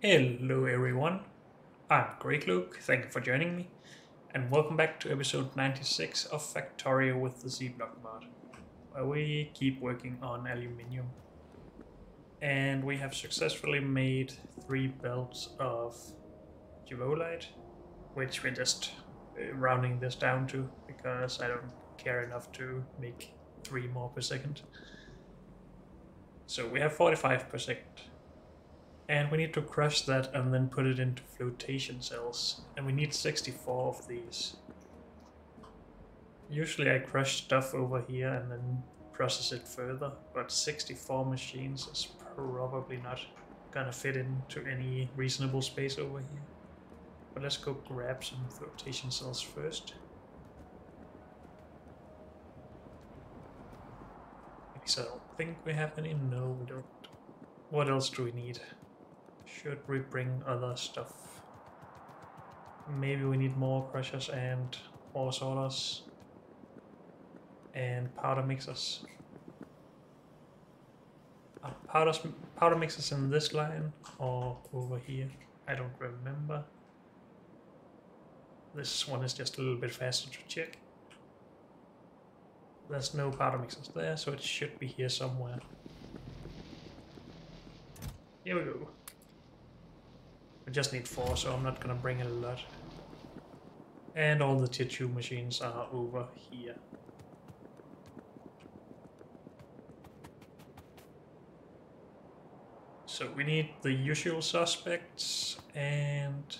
Hello everyone, I'm Great Luke, thank you for joining me, and welcome back to episode 96 of Factorio with the Z-Block mod, where we keep working on aluminium. And we have successfully made 3 belts of Givolite, which we're just rounding this down to, because I don't care enough to make 3 more per second. So we have 45 per second. And we need to crush that and then put it into flotation cells. And we need 64 of these. Usually I crush stuff over here and then process it further, but 64 machines is probably not gonna fit into any reasonable space over here. But let's go grab some flotation cells first. So I don't think we have any. No, we don't. What else do we need? Should we bring other stuff? Maybe we need more crushers and more sorters and powder mixers. Powder mixers in this line or over here? I don't remember. This one is just a little bit faster to check. There's no powder mixers there, so it should be here somewhere. Here we go. We just need 4, so I'm not gonna bring a lot. And all the tier 2 machines are over here. So we need the usual suspects and,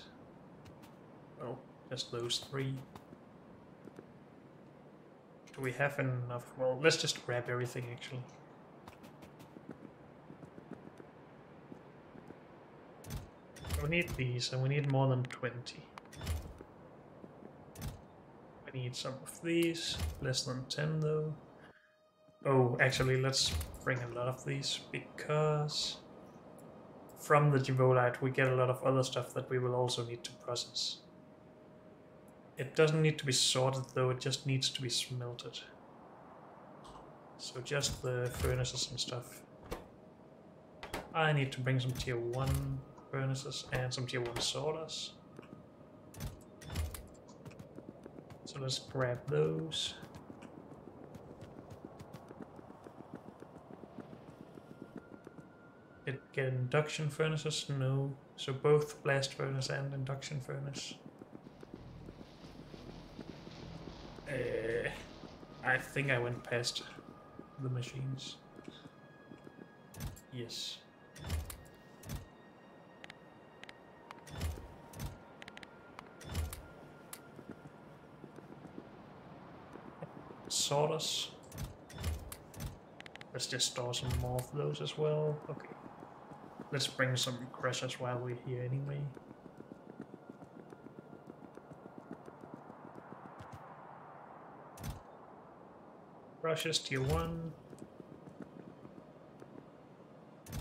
well, just those 3. Do we have enough? Well, let's just grab everything actually. We need these, and we need more than 20. We need some of these, less than 10 though. Oh, actually, let's bring a lot of these, because from the Givolite we get a lot of other stuff that we will also need to process. It doesn't need to be sorted though, it just needs to be smelted. So just the furnaces and stuff. I need to bring some tier 1 furnaces and some tier 1 sorters. So let's grab those. Get induction furnaces? No. So both blast furnace and induction furnace. I think I went past the machines. Yes. Sorters. Let's just store some more of those as well. Okay. Let's bring some crushers while we're here anyway. Crushers tier 1.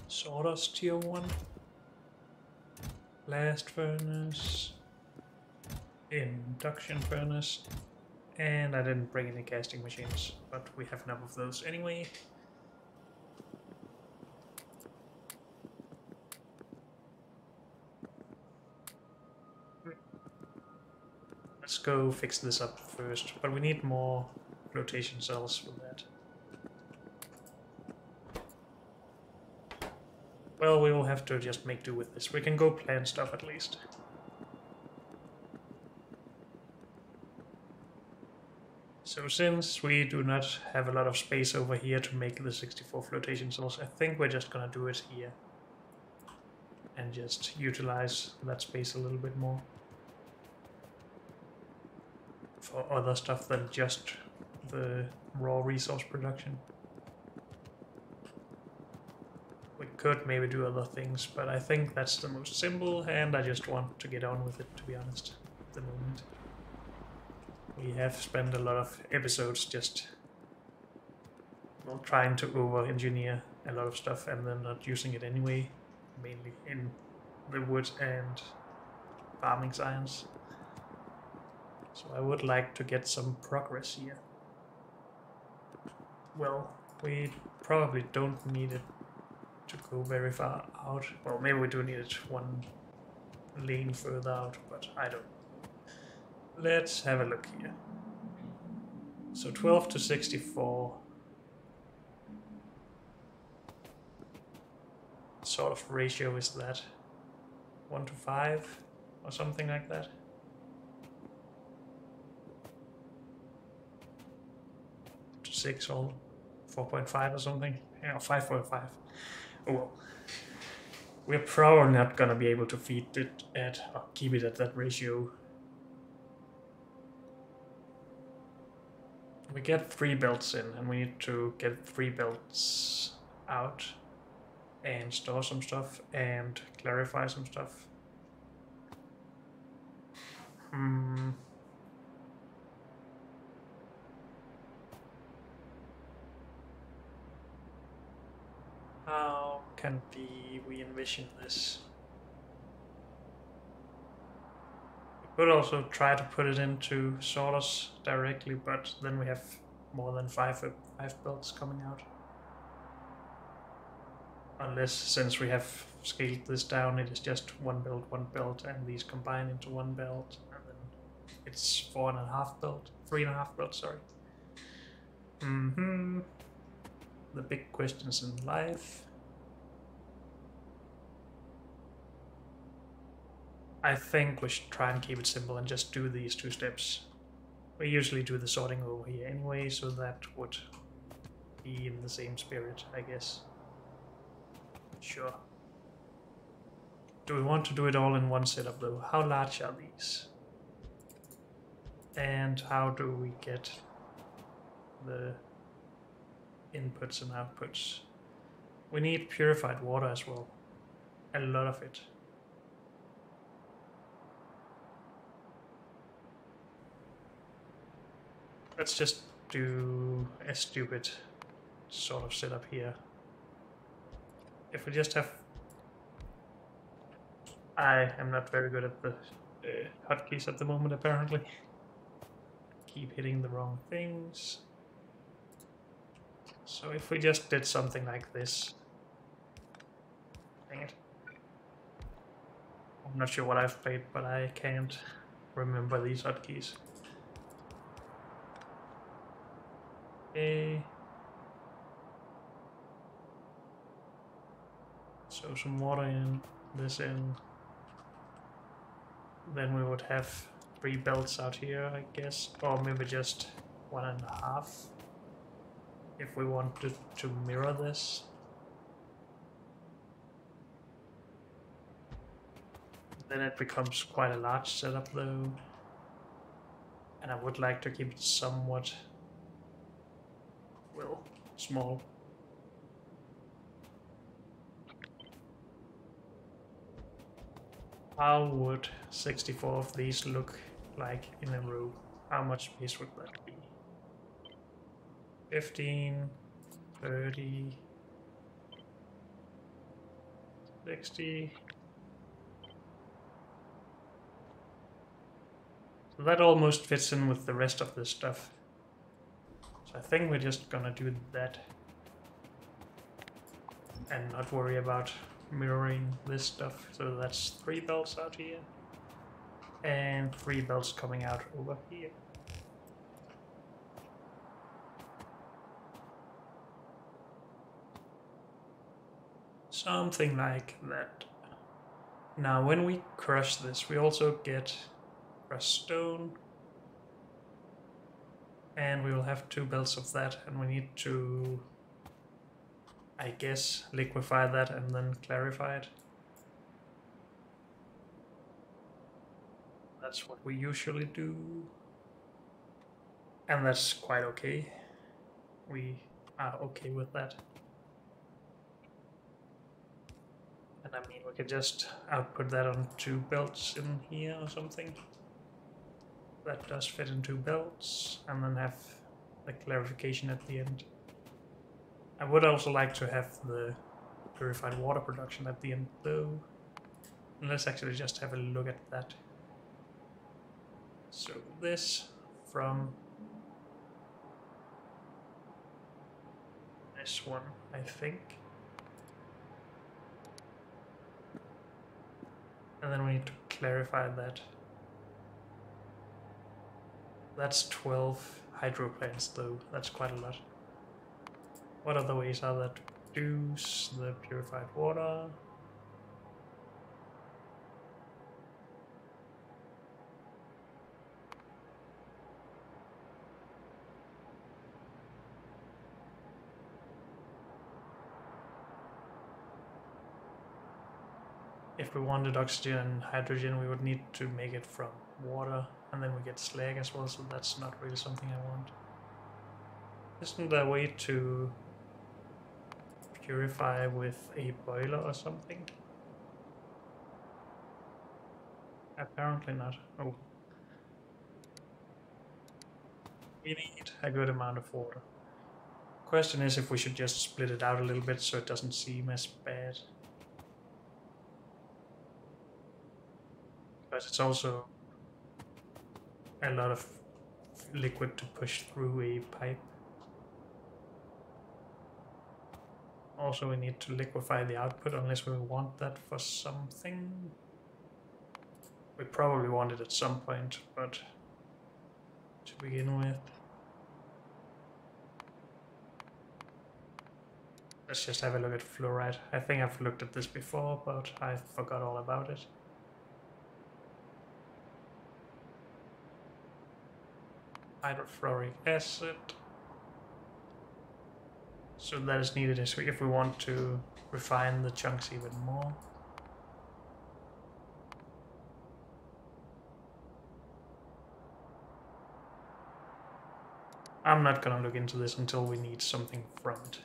Sorters tier 1. Blast furnace. Induction furnace. And I didn't bring any casting machines, but we have enough of those anyway. Let's go fix this up first, but we need more flotation cells for that. Well, we will have to just make do with this. We can go plant stuff at least. So since we do not have a lot of space over here to make the 64 flotation cells, I think we're just gonna do it here. And just utilize that space a little bit more. For other stuff than just the raw resource production. We could maybe do other things, but I think that's the most simple, and I just want to get on with it, to be honest, at the moment. We have spent a lot of episodes just, well, trying to over-engineer a lot of stuff and then not using it anyway, mainly in the wood and farming science. So I would like to get some progress here. Well, we probably don't need it to go go very far out. Well, maybe we do need it one lane further out, but I don't know. Let's have a look here. So 12 to 64. What sort of ratio is that? 1 to 5 or something like that? To 6 or 4.5 or something? Yeah, 5.5. Oh well. We're probably not gonna be able to feed it at or keep it at that ratio. We get 3 belts in, and we need to get 3 belts out and store some stuff and clarify some stuff. How can we envision this? We could also try to put it into sorters directly, but then we have more than five belts coming out. Unless, since we have scaled this down, it is just one belt, and these combine into one belt, and then it's 4.5 belt, 3.5 belt, sorry. The big questions in life. I think we should try and keep it simple and just do these 2 steps. We usually do the sorting over here anyway, so that would be in the same spirit, I guess. Sure. Do we want to do it all in one setup though? How large are these? And how do we get the inputs and outputs? We need purified water as well. A lot of it. Let's just do a stupid sort of setup here. If we just have... I am not very good at the hotkeys at the moment, apparently. Keep hitting the wrong things. So if we just did something like this... Dang it. I'm not sure what I've played, but I can't remember these hotkeys. Okay. So some water in, this in. Then we would have 3 belts out here, I guess. Or maybe just 1.5. If we wanted to mirror this. Then it becomes quite a large setup though. And I would like to keep it somewhat, well, small. How would 64 of these look like in a row? How much space would that be? 15, 30, 60. So that almost fits in with the rest of this stuff. So I think we're just gonna do that. And not worry about mirroring this stuff. So that's 3 belts out here. And 3 belts coming out over here. Something like that. Now when we crush this, we also get crushed stone. And we will have 2 belts of that, and we need to, I guess, liquefy that and then clarify it. That's what we usually do. And that's quite okay. We are okay with that. And I mean, we could just output that on 2 belts in here or something. That does fit in 2 belts, and then have the clarification at the end. I would also like to have the purified water production at the end though. And let's actually just have a look at that. So this from this one, I think. And then we need to clarify that. That's 12 hydro plants though, that's quite a lot. What other ways are there to produce the purified water? If we wanted oxygen and hydrogen, we would need to make it from water, and then we get slag as well, so that's not really something I want. Isn't there a way to purify with a boiler or something? Apparently not. Oh. We need a good amount of water. Question is if we should just split it out a little bit so it doesn't seem as bad. But it's also a lot of liquid to push through a pipe. Also, we need to liquefy the output unless we want that for something. We probably want it at some point, but to begin with. Let's just have a look at fluoride. I think I've looked at this before, but I forgot all about it. Hydrofluoric acid. So that is needed if we want to refine the chunks even more. I'm not gonna look into this until we need something from it.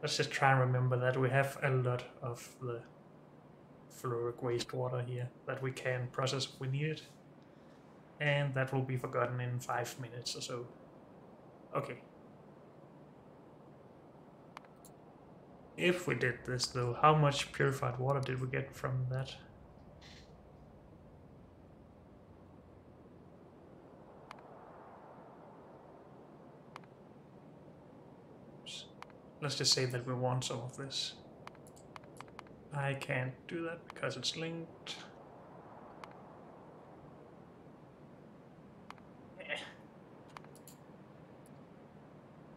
Let's just try and remember that we have a lot of the fluoric wastewater here that we can process if we need it. And that will be forgotten in 5 minutes or so. Okay. If we did this though, how much purified water did we get from that? Let's just say that we want some of this. I can't do that because it's linked.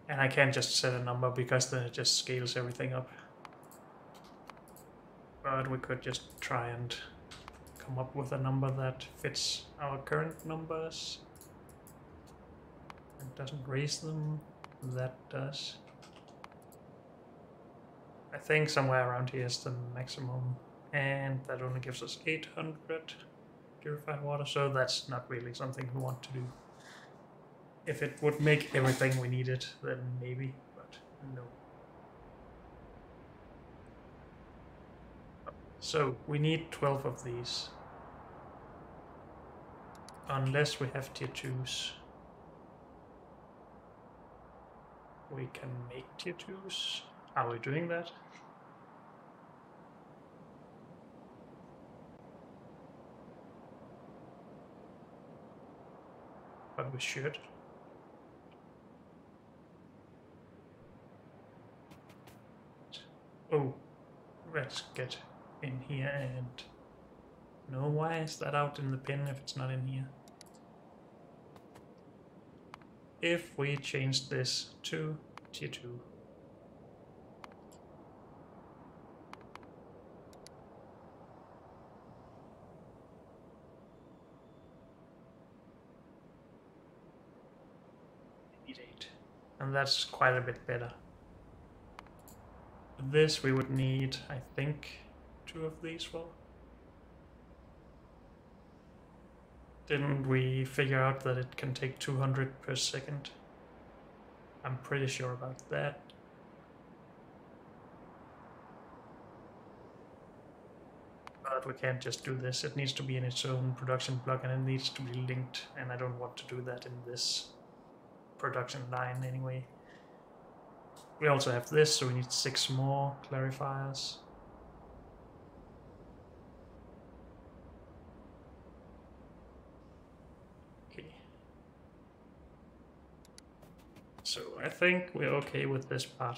And I can't just set a number because then it just scales everything up. But we could just try and come up with a number that fits our current numbers. It doesn't raise them, that does. I think somewhere around here is the maximum, and that only gives us 800 purified water, so that's not really something we want to do. If it would make everything we needed, then maybe, but no. So we need 12 of these. Unless we have tier 2s. We can make tier 2s. Are we doing that? But we should. Oh, let's get in here and... No, why is that out in the pin if it's not in here? If we change this to tier 2. Need 8. And that's quite a bit better. This we would need, I think, 2 of these for. Didn't we figure out that it can take 200 per second? I'm pretty sure about that. But we can't just do this. It needs to be in its own production block and it needs to be linked, and I don't want to do that in this production line anyway. We also have this, so we need 6 more clarifiers. Okay. So I think we're okay with this part,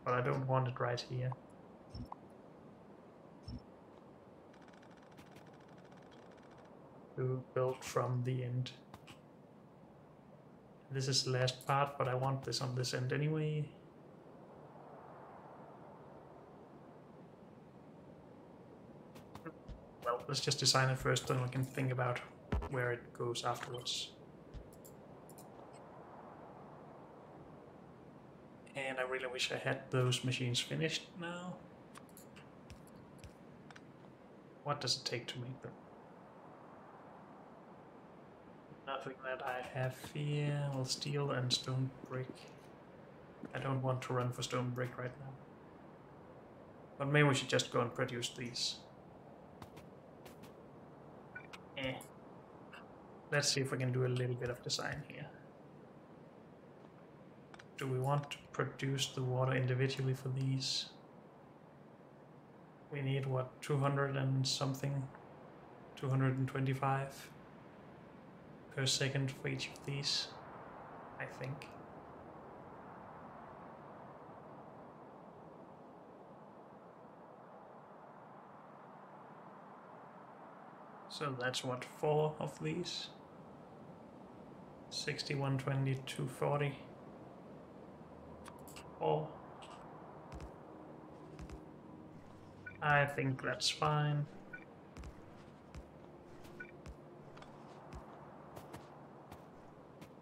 but I don't want it right here. to build from the end. This is the last part, but I want this on this end anyway. Well, let's just design it first, then we can think about where it goes afterwards. And I really wish I had those machines finished now. What does it take to make them? Nothing that I have here. Well, steel and stone brick. I don't want to run for stone brick right now. But maybe we should just go and produce these. Let's see if we can do a little bit of design here. Do we want to produce the water individually for these? We need what, 200 and something? 225 per second for each of these, I think. So that's what, 4 of these? 60, 120, 240. 4. I think that's fine.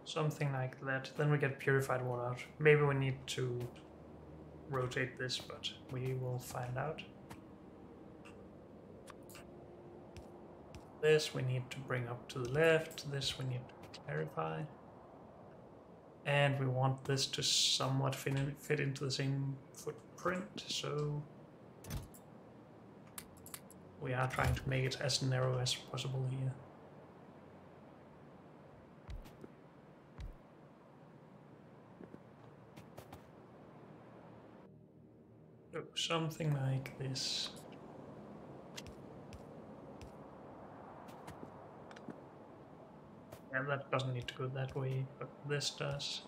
Something like that. Then we get purified water out. Maybe we need to rotate this, but we will find out. This we need to bring up to the left. This we need to clarify. And we want this to somewhat fit into the same footprint, so we are trying to make it as narrow as possible here. So something like this. Yeah, that doesn't need to go that way, but this does.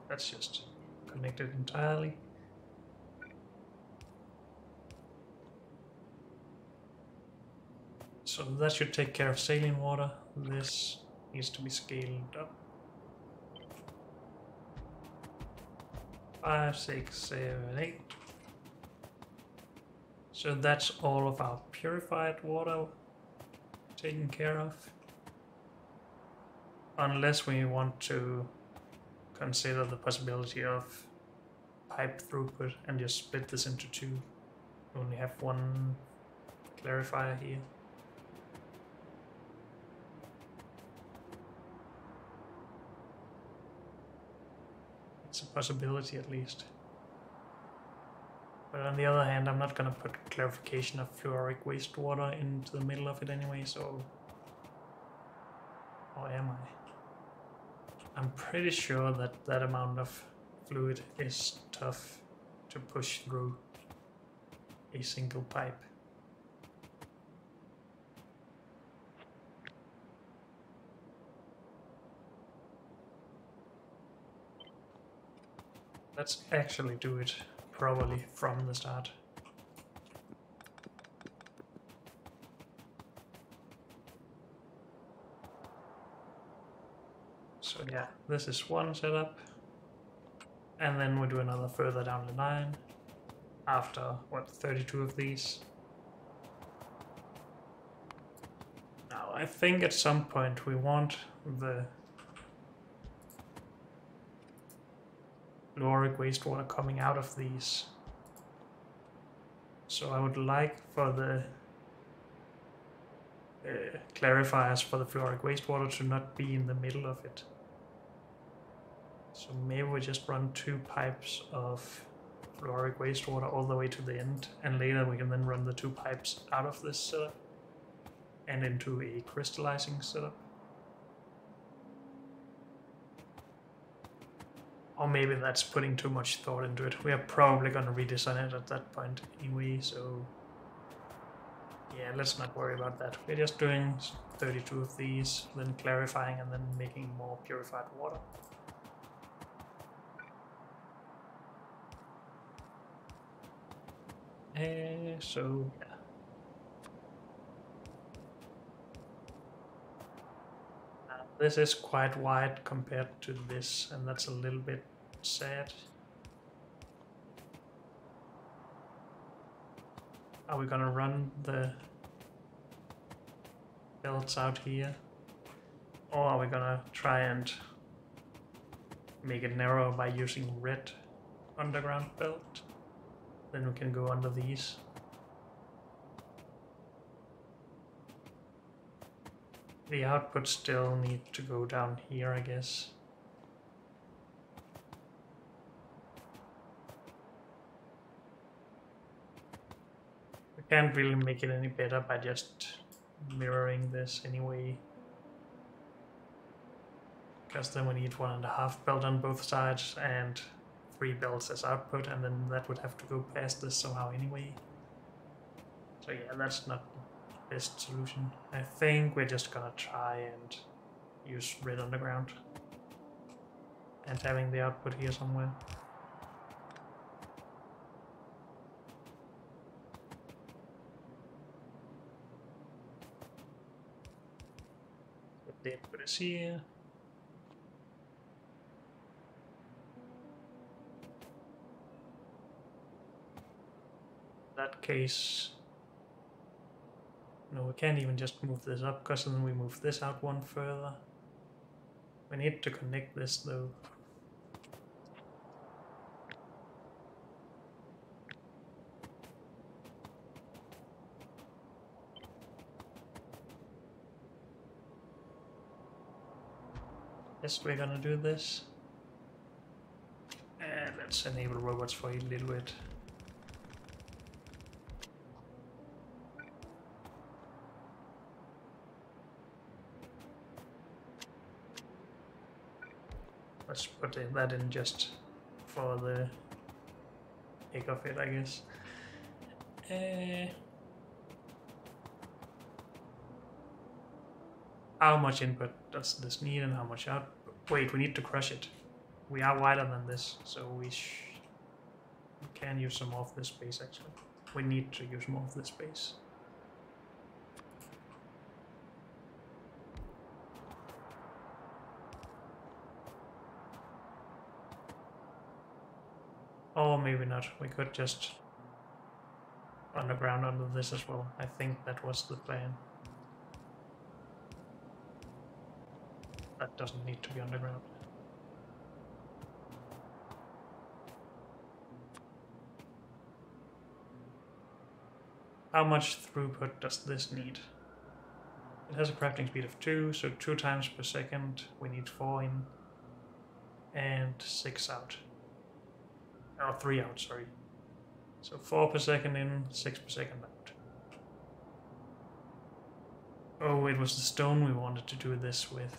That's just connected entirely. So that should take care of saline water. This needs to be scaled up. 5, 6, 7, 8. So that's all of our purified water taken care of. Unless we want to consider the possibility of pipe throughput and just split this into 2. We only have 1 clarifier here. It's a possibility at least. But on the other hand, I'm not gonna put clarification of fluoric wastewater into the middle of it anyway, so... Or am I? I'm pretty sure that that amount of fluid is tough to push through a single pipe. Let's actually do it probably from the start. So yeah, this is one setup, and then we do another further down the line after, what, 32 of these. Now I think at some point we want the fluoric wastewater coming out of these. So I would like for the clarifiers for the fluoric wastewater to not be in the middle of it. So maybe we just run 2 pipes of fluoric wastewater all the way to the end, and later we can then run the 2 pipes out of this setup and into a crystallizing setup. Or maybe that's putting too much thought into it. We are probably going to redesign it at that point anyway, so yeah, let's not worry about that. We're just doing 32 of these, then clarifying and then making more purified water. So yeah, This is quite wide compared to this, and that's a little bit sad. Are we gonna run the belts out here? Or are we gonna try and make it narrower by using red underground belt? Then we can go under these. The output still need to go down here, I guess. We can't really make it any better by just mirroring this anyway. Because then we need 1.5 belt on both sides and 3 belts as output, and then that would have to go past this somehow anyway. So yeah, that's not the best solution. I think we're just gonna try and use red underground and having the output here somewhere. The output is here. In that case, no, we can't even just move this up, because then we move this out one further. We need to connect this though. Yes, we're gonna do this. And let's enable robots for a little bit. Let's put that in just for the heck of it, I guess. How much input does this need and how much output? Wait, we need to crush it. We are wider than this, so we can use some more of this space actually. We need to use more of this space. Or maybe not. We could just underground under this as well. I think that was the plan. That doesn't need to be underground. How much throughput does this need? It has a crafting speed of 2, so 2 times per second. We need 4 in and 6 out. Oh, 3 out, sorry. So 4 per second in, 6 per second out. Oh, it was the stone we wanted to do this with.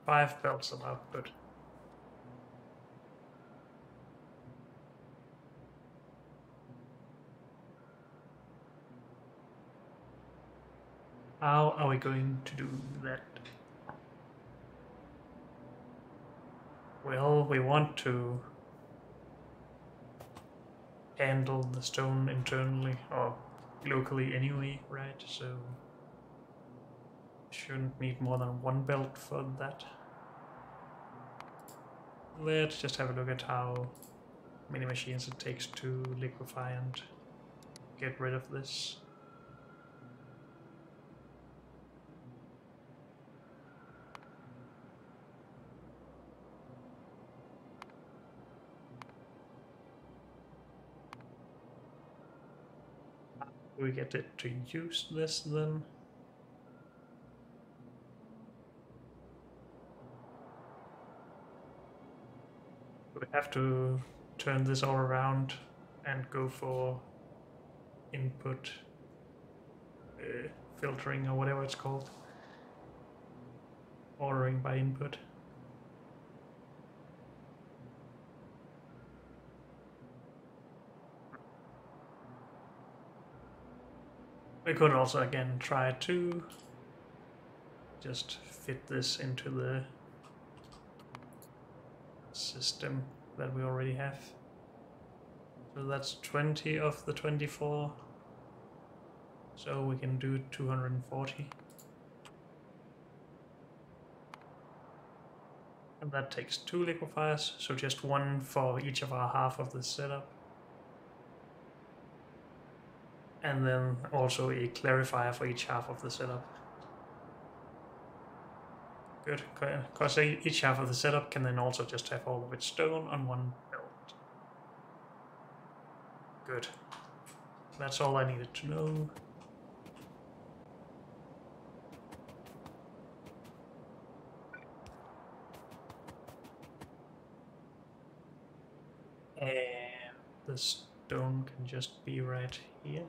5 belts of output. How are we going to do that? Well, we want to handle the stone internally or locally anyway, right? So shouldn't need more than 1 belt for that. Let's just have a look at how many machines it takes to liquefy and get rid of this. We get it to use this then. We have to turn this all around and go for input filtering or whatever it's called. Ordering by input. We could also again try to just fit this into the system that we already have. So that's 20 of the 24. So we can do 240. And that takes 2 liquefiers, so just 1 for each of our half of the setup. And then also a clarifier for each half of the setup. Good, because each half of the setup can then also just have all of its stone on one belt. Good. That's all I needed to know. And the stone can just be right here.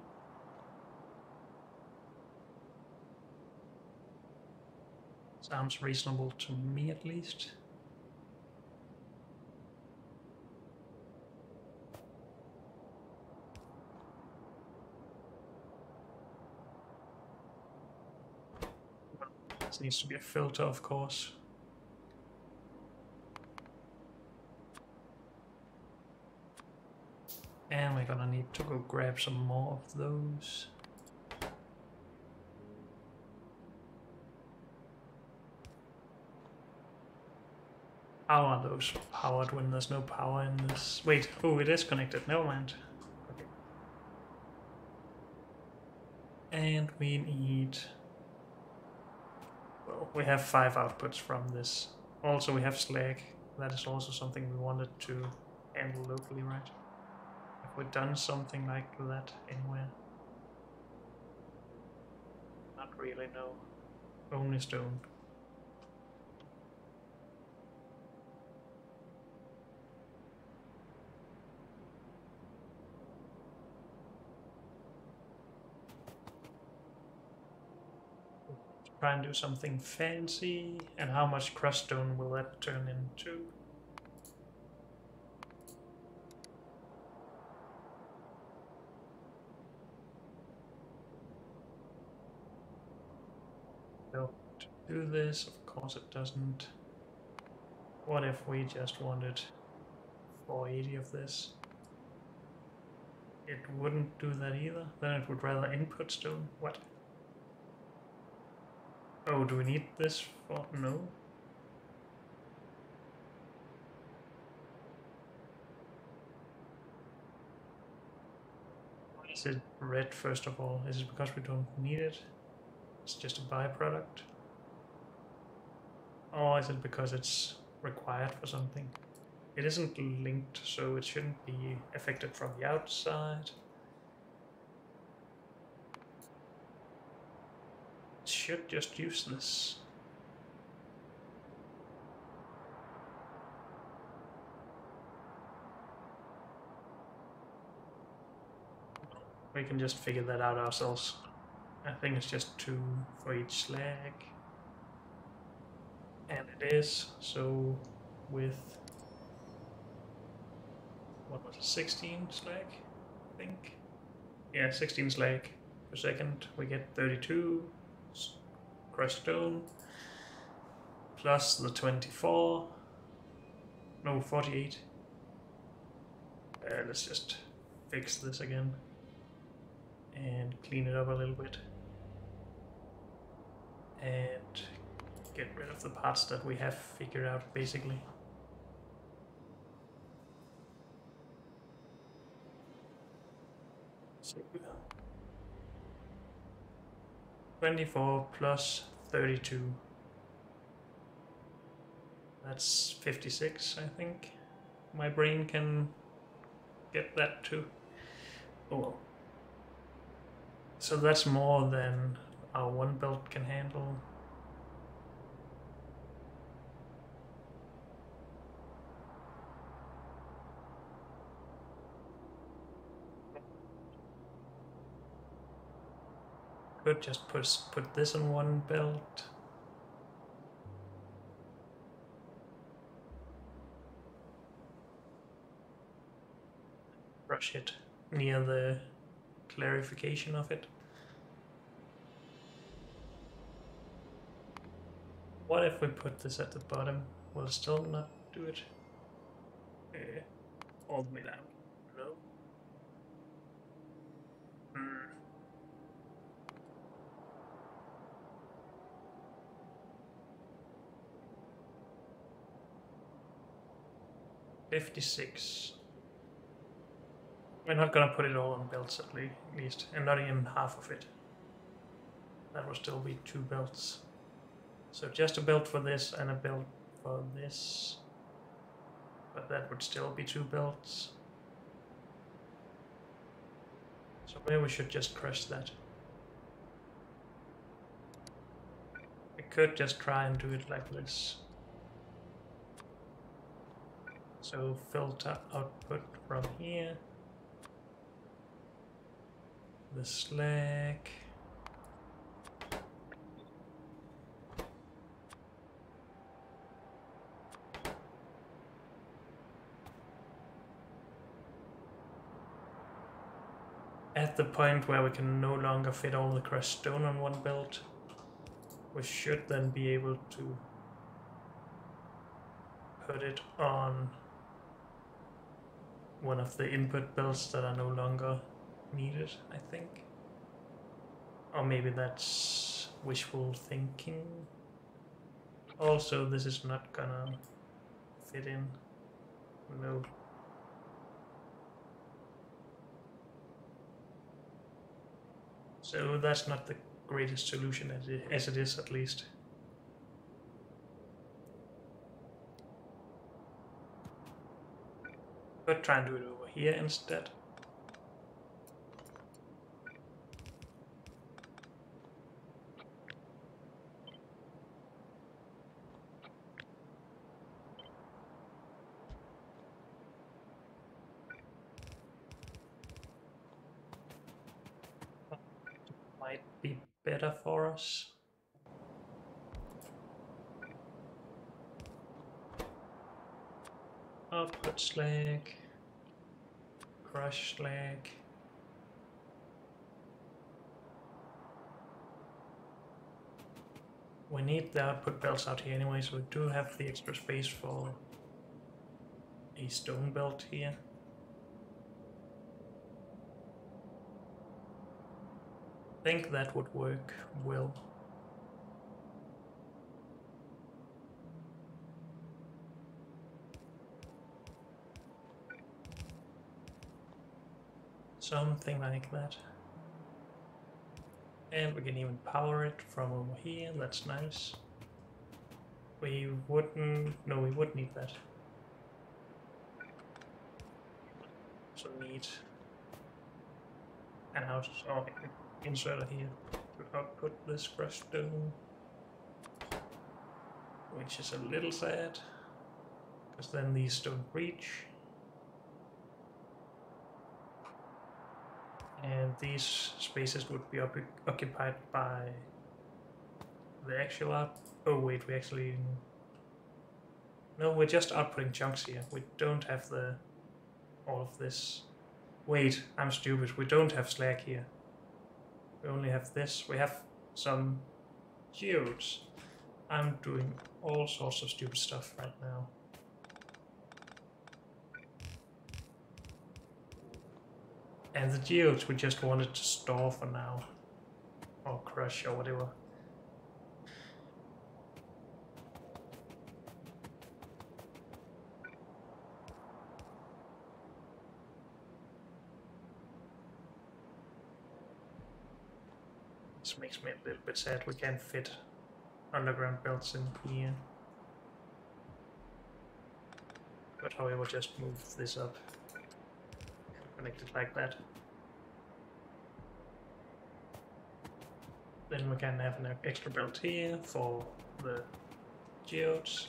Sounds reasonable to me at least. This needs to be a filter, of course. And we're gonna need to go grab some more of those. How are those powered when there's no power in this? Wait, oh, it is connected, never mind. Okay. And we need... Well, we have 5 outputs from this. Also, we have slag. That is also something we wanted to handle locally, right? Have we done something like that anywhere? Not really, no. Only stone. Try and do something fancy. And how much crushed stone will that turn into? Don't do this, of course it doesn't. What if we just wanted 480 of this? It wouldn't do that either. Then it would rather input stone. What? Oh, do we need this for... No. Why is it red first of all? Is it because we don't need it? It's just a byproduct? Or is it because it's required for something? It isn't linked, so it shouldn't be affected from the outside. It should just use this. We can just figure that out ourselves. I think it's just 2 for each slag. And it is, so with... What was it, 16 slag, I think? Yeah, 16 slag per second. We get 32 crushed stone, plus the 24, no, 48. Let's just fix this again and clean it up a little bit and get rid of the parts that we have figured out basically. So 24 plus 32. That's 56, I think. My brain can get that too. Oh well. So that's more than our one belt can handle. Could just put this on one belt. Brush it near the clarification of it. What if we put this at the bottom? Will it still not do it? All the way down. No. 56. We're not gonna put it all on belts at least, and not even half of it. That will still be 2 belts. So just a belt for this and a belt for this. But that would still be 2 belts. So maybe we should just crush that. We could just try and do it like this. So filter output from here. The slag. At the point where we can no longer fit all the crushed stone on one belt, we should then be able to put it on one of the input belts that are no longer needed, I think. Or maybe that's wishful thinking. Also, this is not gonna fit in. No. So that's not the greatest solution as it is, at least. But try and do it over here instead. Might be better for us. Output slag, crush slag. We need the output belts out here anyway, so we do have the extra space for a stone belt here. I think that would work well. Something like that. And we can even power it from over here, that's nice. We wouldn't... no, we would need that. So need an inserter here to output this crushed stone. Which is a little sad, because then these don't reach. And these spaces would be occupied by the actual oh wait, we actually... no, we're just outputting chunks here. We don't have all of this. Wait, I'm stupid. We don't have slag here. We only have this. We have some geodes. I'm doing all sorts of stupid stuff right now. And the geodes we just wanted to store for now. Or crush or whatever. This makes me a little bit sad we can't fit underground belts in here. But however, just move this up. Connect it like that. Then we can have an extra belt here for the geodes.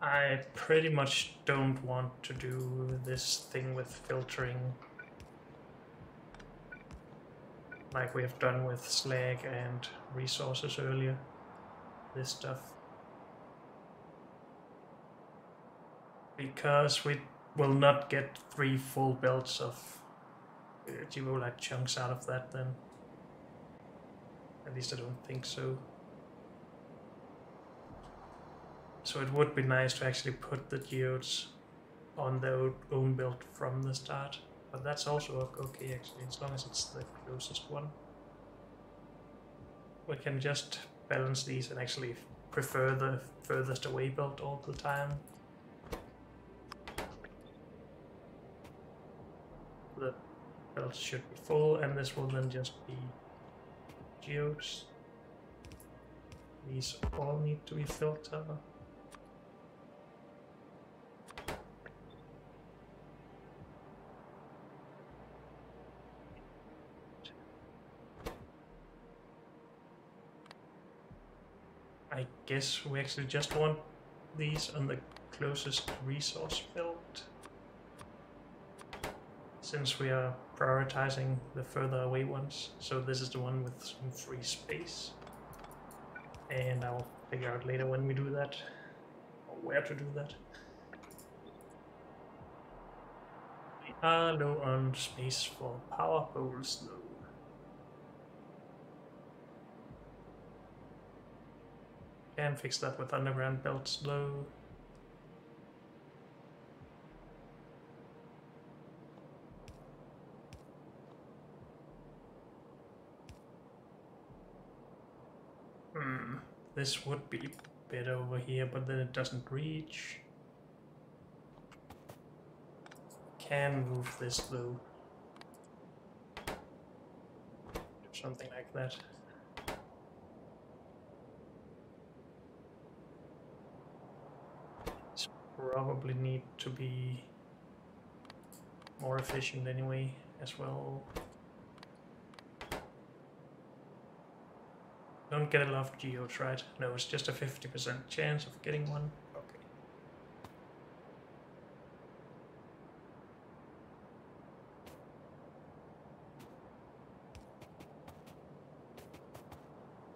I pretty much don't want to do this thing with filtering like we have done with slag and resources earlier. This stuff. Because we will not get 3 full belts of Givolite chunks out of that then. At least I don't think so. So it would be nice to actually put the geodes on their own belt from the start. But that's also okay actually, as long as it's the closest one. we can just balance these and actually prefer the furthest away build all the time. The build should be full, and this will then just be geodes. These all need to be filled up. I guess we actually just want these on the closest resource belt, since we are prioritizing the further away ones. So this is the one with some free space, and I'll figure out later when we do that, or where to do that. We are low on space for power poles though. Can fix that with underground belts though. This would be better over here, but then it doesn't reach. Can move this though. Do something like that. This probably need to be more efficient anyway as well. Don't get a lot of geodes, right? No, it's just a 50% chance of getting one. Okay.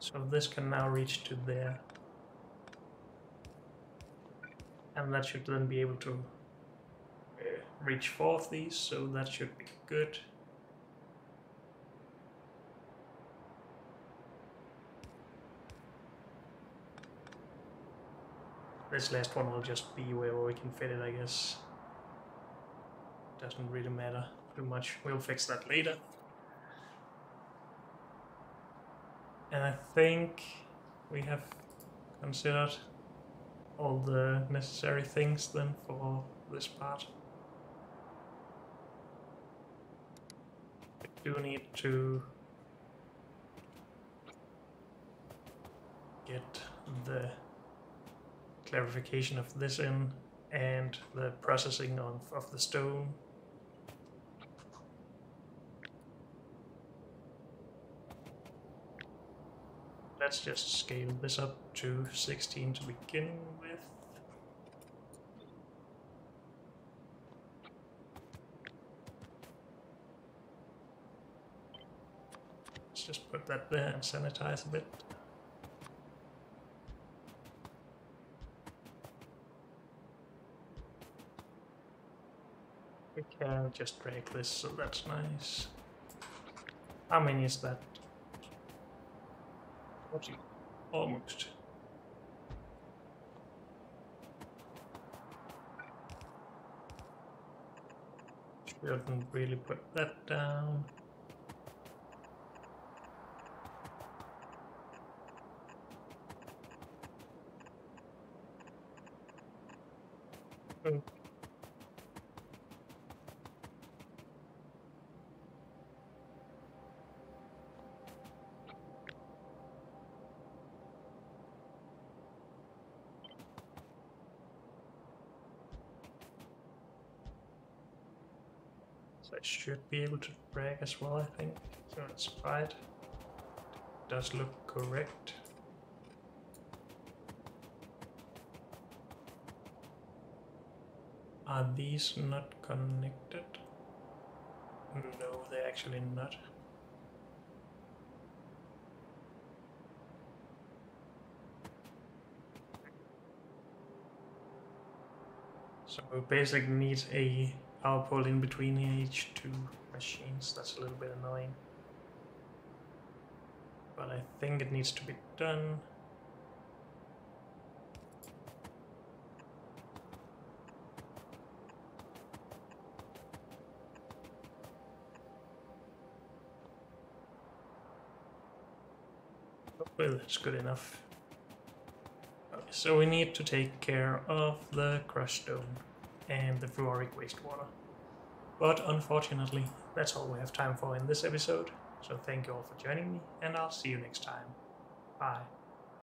So this can now reach to there. And that should then be able to reach 4 of these, so that should be good. This last one will just be wherever we can fit it, I guess. Doesn't really matter too much. We'll fix that later. And I think we have considered all the necessary things then for this part. We do need to get the clarification of this in and the processing of the stone. Let's just scale this up to 16 to begin with. Let's just put that there and sanitize a bit. We can just drag this, so that's nice. How many is that? 40. Almost. Shouldn't really put that down. Oh. So I should be able to drag as well, I think. So it's right. It does look correct. Are these not connected? No, they're actually not. So we basically need a power pole in between each two machines. That's a little bit annoying. But I think it needs to be done. Hopefully that's good enough. Okay, so we need to take care of the crushed stone and the fluoric wastewater. But unfortunately, that's all we have time for in this episode. So thank you all for joining me, and I'll see you next time. Bye.